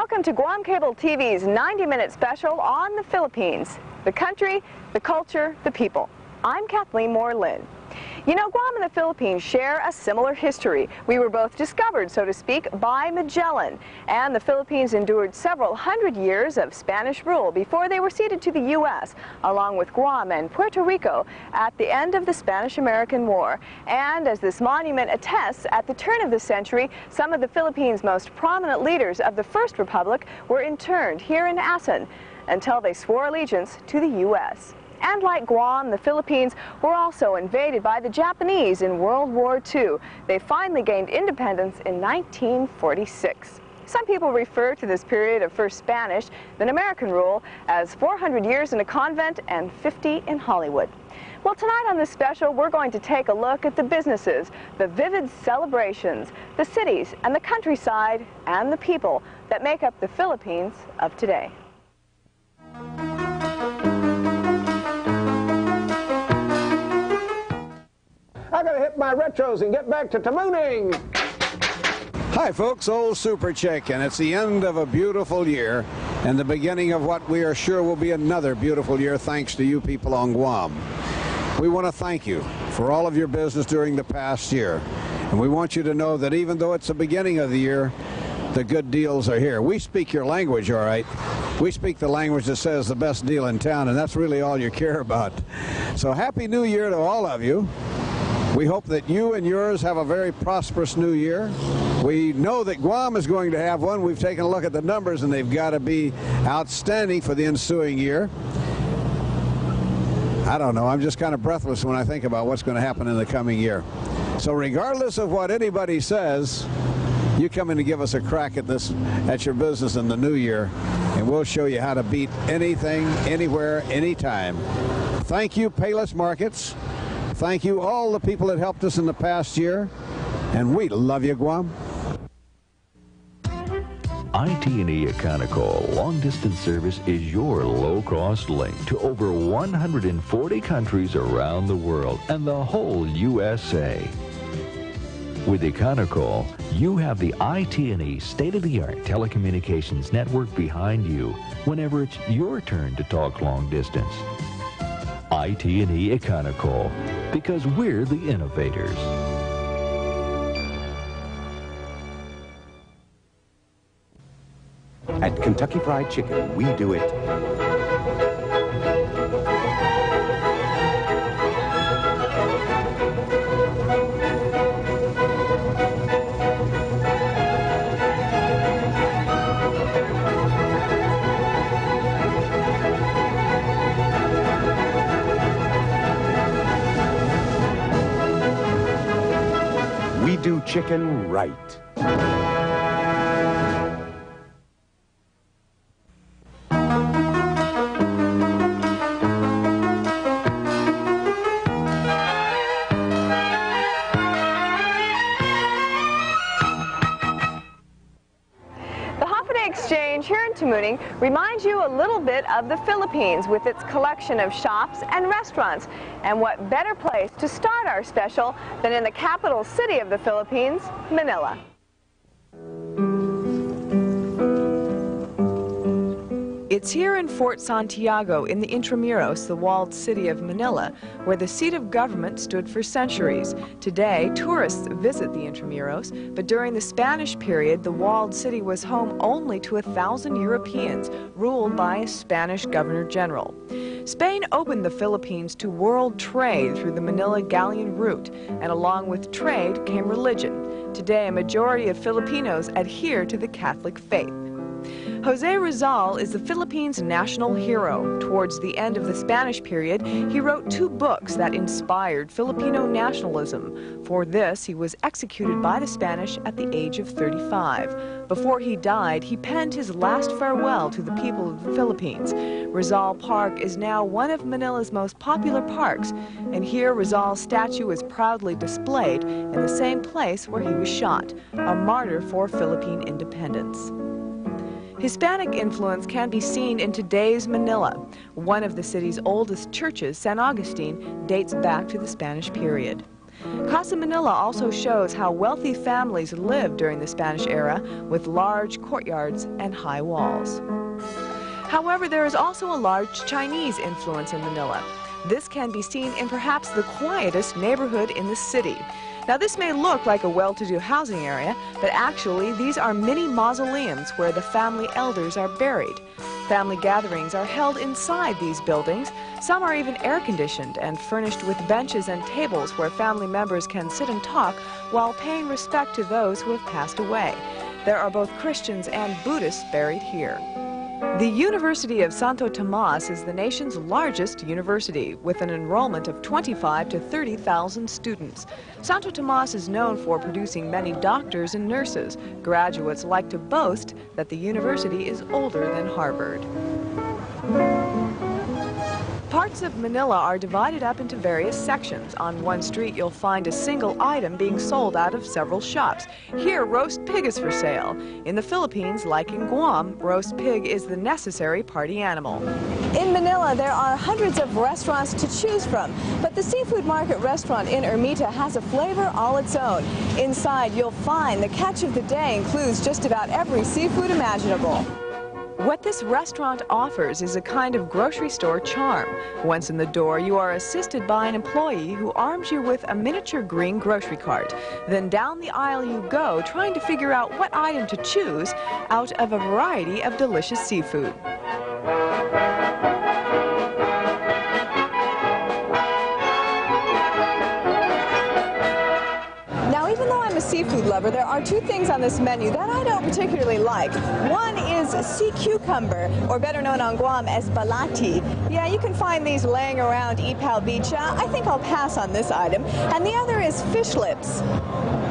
Welcome to Guam Cable TV's 90-minute special on the Philippines. The country, the culture, the people. I'm Kathleen Moore-Lynn. You know, Guam and the Philippines share a similar history. We were both discovered, so to speak, by Magellan. And the Philippines endured several hundred years of Spanish rule before they were ceded to the U.S., along with Guam and Puerto Rico at the end of the Spanish-American War. And as this monument attests, at the turn of the century, some of the Philippines' most prominent leaders of the First Republic were interned here in Asan until they swore allegiance to the U.S. And like Guam, the Philippines were also invaded by the Japanese in World War II. They finally gained independence in 1946. Some people refer to this period of first Spanish, then American rule as 400 years in a convent and 50 in Hollywood. Well, tonight on this special, we're going to take a look at the businesses, the vivid celebrations, the cities and the countryside and the people that make up the Philippines of today. I gotta hit my retros and get back to Tamooning. Hi folks, old Super Chick, and it's the end of a beautiful year and the beginning of what we are sure will be another beautiful year thanks to you people on Guam. We want to thank you for all of your business during the past year, and we want you to know that even though it's the beginning of the year, the good deals are here. We speak your language, all right. We speak the language that says the best deal in town, and that's really all you care about. So Happy New Year to all of you. We hope that you and yours have a very prosperous new year. We know that Guam is going to have one. We've taken a look at the numbers, and they've got to be outstanding for the ensuing year. I don't know. I'm just kind of breathless when I think about what's going to happen in the coming year. So regardless of what anybody says, you come in to give us a crack at this, at your business in the new year, and we'll show you how to beat anything, anywhere, anytime. Thank you, Payless Markets. Thank you, all the people that helped us in the past year, and we love you, Guam. IT&E Econocal long-distance service is your low-cost link to over 140 countries around the world and the whole USA. With Econocal, you have the IT&E state-of-the-art telecommunications network behind you whenever it's your turn to talk long distance. IT&E Econocal, because we're the innovators. At Kentucky Fried Chicken, we do it. We do chicken right. Exchange here in Tamooning reminds you a little bit of the Philippines with its collection of shops and restaurants. And what better place to start our special than in the capital city of the Philippines, Manila. It's here in Fort Santiago in the Intramuros, the walled city of Manila, where the seat of government stood for centuries. Today, tourists visit the Intramuros, but during the Spanish period, the walled city was home only to 1,000 Europeans, ruled by a Spanish governor-general. Spain opened the Philippines to world trade through the Manila galleon route, and along with trade came religion. Today, a majority of Filipinos adhere to the Catholic faith. Jose Rizal is the Philippines' national hero. Towards the end of the Spanish period, he wrote 2 books that inspired Filipino nationalism. For this, he was executed by the Spanish at the age of 35. Before he died, he penned his last farewell to the people of the Philippines. Rizal Park is now one of Manila's most popular parks, and here Rizal's statue is proudly displayed in the same place where he was shot, a martyr for Philippine independence. Hispanic influence can be seen in today's Manila. One of the city's oldest churches, San Agustin, dates back to the Spanish period. Casa Manila also shows how wealthy families lived during the Spanish era with large courtyards and high walls. However, there is also a large Chinese influence in Manila. This can be seen in perhaps the quietest neighborhood in the city. Now, this may look like a well-to-do housing area, but actually these are mini mausoleums where the family elders are buried. Family gatherings are held inside these buildings. Some are even air-conditioned and furnished with benches and tables where family members can sit and talk while paying respect to those who have passed away. There are both Christians and Buddhists buried here. The University of Santo Tomas is the nation's largest university, with an enrollment of 25 to 30,000 students. Santo Tomas is known for producing many doctors and nurses. Graduates like to boast that the university is older than Harvard. Parts of Manila are divided up into various sections. On one street, you'll find a single item being sold out of several shops. Here, roast pig is for sale. In the Philippines, like in Guam, roast pig is the necessary party animal. In Manila, there are hundreds of restaurants to choose from, but the Seafood Market restaurant in Ermita has a flavor all its own. Inside, you'll find the catch of the day includes just about every seafood imaginable. What this restaurant offers is a kind of grocery store charm. Once in the door, you are assisted by an employee who arms you with a miniature green grocery cart. Then down the aisle you go, trying to figure out what item to choose out of a variety of delicious seafood. Seafood lover, there are two things on this menu that I don't particularly like. One is sea cucumber, or better known on Guam as balati. Yeah, you can find these laying around Ipao Beach. I think I'll pass on this item. And the other is fish lips.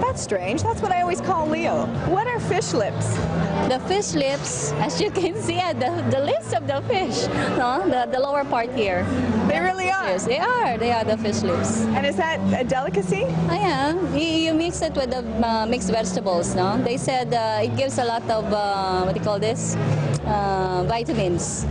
That's strange. That's what I always call Leo. What are fish lips? The fish lips, as you can see, are the lips of the fish, no? The lower part here. They really are? Yes, they are. They are the fish lips. And is that a delicacy? Oh, yeah. You mix it with the mixed vegetables, no? They said it gives a lot of, what do you call this? Vitamins.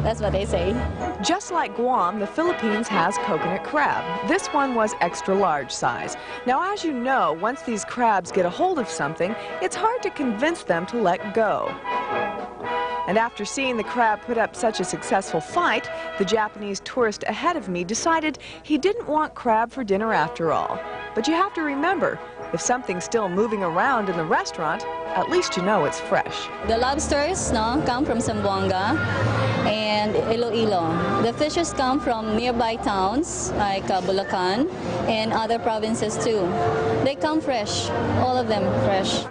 That's what they say. Just like Guam, the Philippines has coconut crab. This one was extra large size. Now, as you know, once these crabs get a hold of something, it's hard to convince them to let go. And after seeing the crab put up such a successful fight, the Japanese tourist ahead of me decided he didn't want crab for dinner after all. But you have to remember, if something's still moving around in the restaurant, at least you know it's fresh. The lobsters, no, come from Zamboanga and Iloilo. The fishes come from nearby towns like Bulacan and other provinces too. They come fresh, all of them fresh.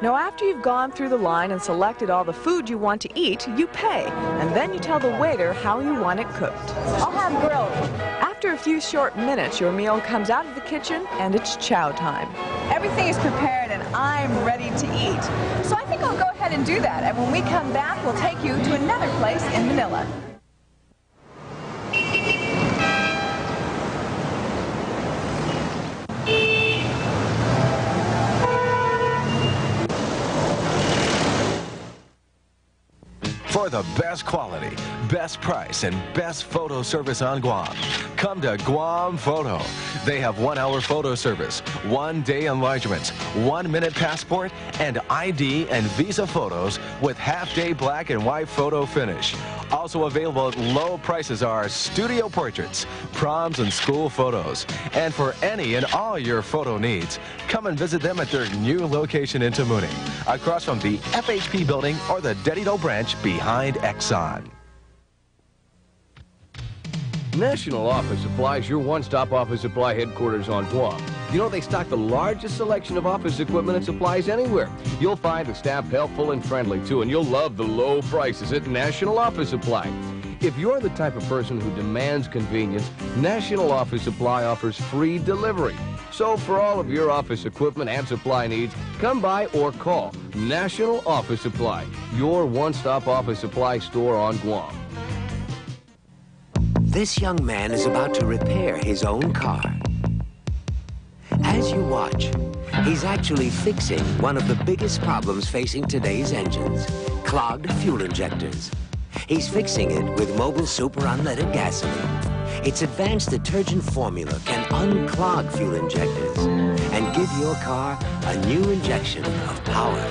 Now, after you've gone through the line and selected all the food you want to eat, you pay, and then you tell the waiter how you want it cooked. I'll have grilled. After a few short minutes, your meal comes out of the kitchen, and it's chow time. Everything is prepared, and I'm ready to eat. So I think I'll go ahead and do that, and when we come back, we'll take you to another place in Manila. For the best quality, best price, and best photo service on Guam, come to Guam Photo. They have 1-hour photo service, 1-day enlargements, 1-minute passport, and ID and visa photos with half-day black and white photo finish. Also available at low prices are studio portraits, proms, and school photos. And for any and all your photo needs, come and visit them at their new location in Tamuning, across from the FHP building or the Dedito branch behind Exxon. National Office Supply is your one-stop office supply headquarters on Guam. You know, they stock the largest selection of office equipment and supplies anywhere. You'll find the staff helpful and friendly, too, and you'll love the low prices at National Office Supply. If you're the type of person who demands convenience, National Office Supply offers free delivery. So for all of your office equipment and supply needs, come by or call National Office Supply, your one-stop office supply store on Guam. This young man is about to repair his own car. As you watch, he's actually fixing one of the biggest problems facing today's engines, clogged fuel injectors. He's fixing it with Mobil Super Unleaded Gasoline. Its advanced detergent formula can unclog fuel injectors and give your car a new injection of power.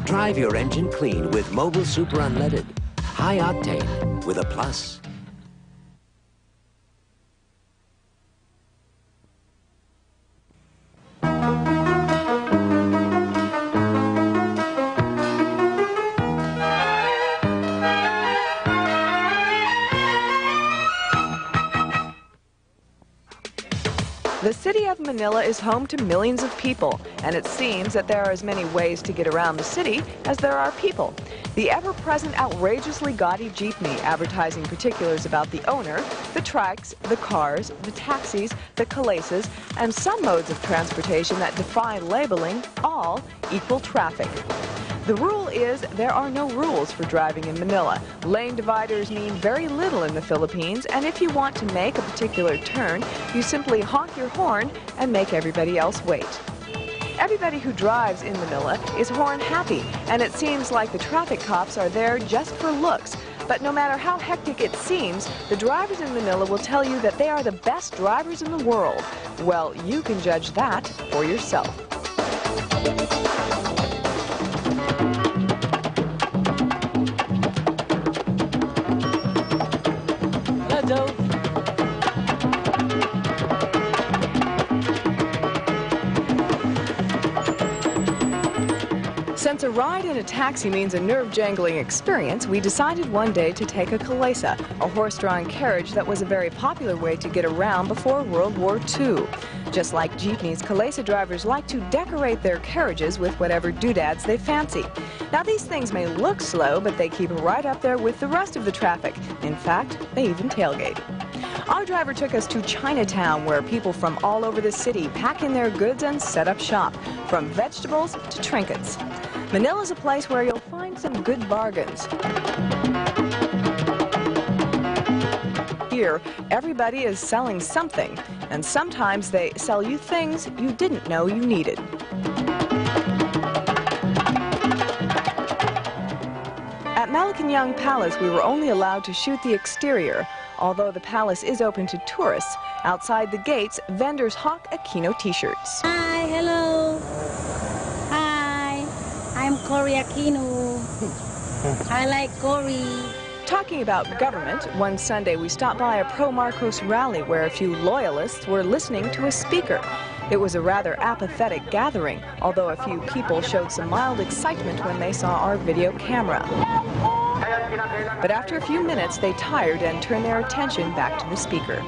Drive your engine clean with Mobile Super Unleaded. High octane with a plus. The city of Manila is home to millions of people, and it seems that there are as many ways to get around the city as there are people. The ever-present outrageously gaudy jeepney advertising particulars about the owner, the trikes, the cars, the taxis, the calaces, and some modes of transportation that defy labeling all equal traffic. The rule is there are no rules for driving in Manila. Lane dividers mean very little in the Philippines, and if you want to make a particular turn, you simply honk your horn and make everybody else wait. Everybody who drives in Manila is horn happy, and it seems like the traffic cops are there just for looks. But no matter how hectic it seems, the drivers in Manila will tell you that they are the best drivers in the world. Well, you can judge that for yourself. Since a ride in a taxi means a nerve-jangling experience, we decided one day to take a calesa, a horse-drawn carriage that was a very popular way to get around before World War II. Just like jeepneys, calesa drivers like to decorate their carriages with whatever doodads they fancy. Now, these things may look slow, but they keep right up there with the rest of the traffic. In fact, they even tailgate. Our driver took us to Chinatown, where people from all over the city pack in their goods and set up shop, from vegetables to trinkets. Manila's a place where you'll find some good bargains. Here, everybody is selling something, and sometimes they sell you things you didn't know you needed. At Malacañang Palace, we were only allowed to shoot the exterior. Although the palace is open to tourists, outside the gates, vendors hawk Aquino t-shirts. Hi, hello. Hi, I'm Cory Aquino. I like Cory. Talking about government, one Sunday we stopped by a pro-Marcos rally where a few loyalists were listening to a speaker. It was a rather apathetic gathering, although a few people showed some mild excitement when they saw our video camera. But after a few minutes, they tired and turned their attention back to the speaker.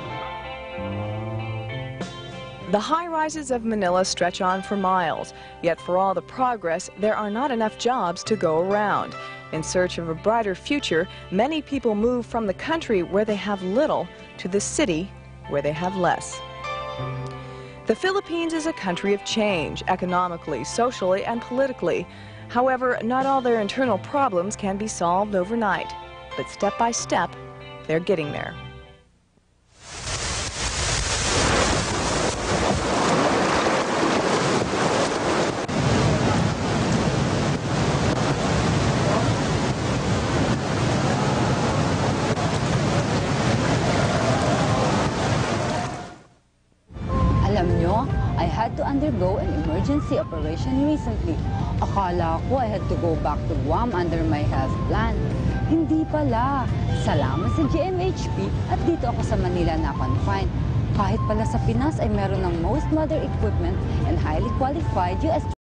The high-rises of Manila stretch on for miles, yet for all the progress, there are not enough jobs to go around. In search of a brighter future, many people move from the country where they have little to the city where they have less. The Philippines is a country of change, economically, socially, and politically. However, not all their internal problems can be solved overnight, but step by step, they're getting there. Alam nyo, I had to undergo an emergency operation recently. Akala ko I had to go back to Guam under my health plan. Hindi pala. Salamat sa GMHP at dito ako sa Manila na confined. Kahit pala sa Pinas ay meron ng most modern equipment and highly qualified US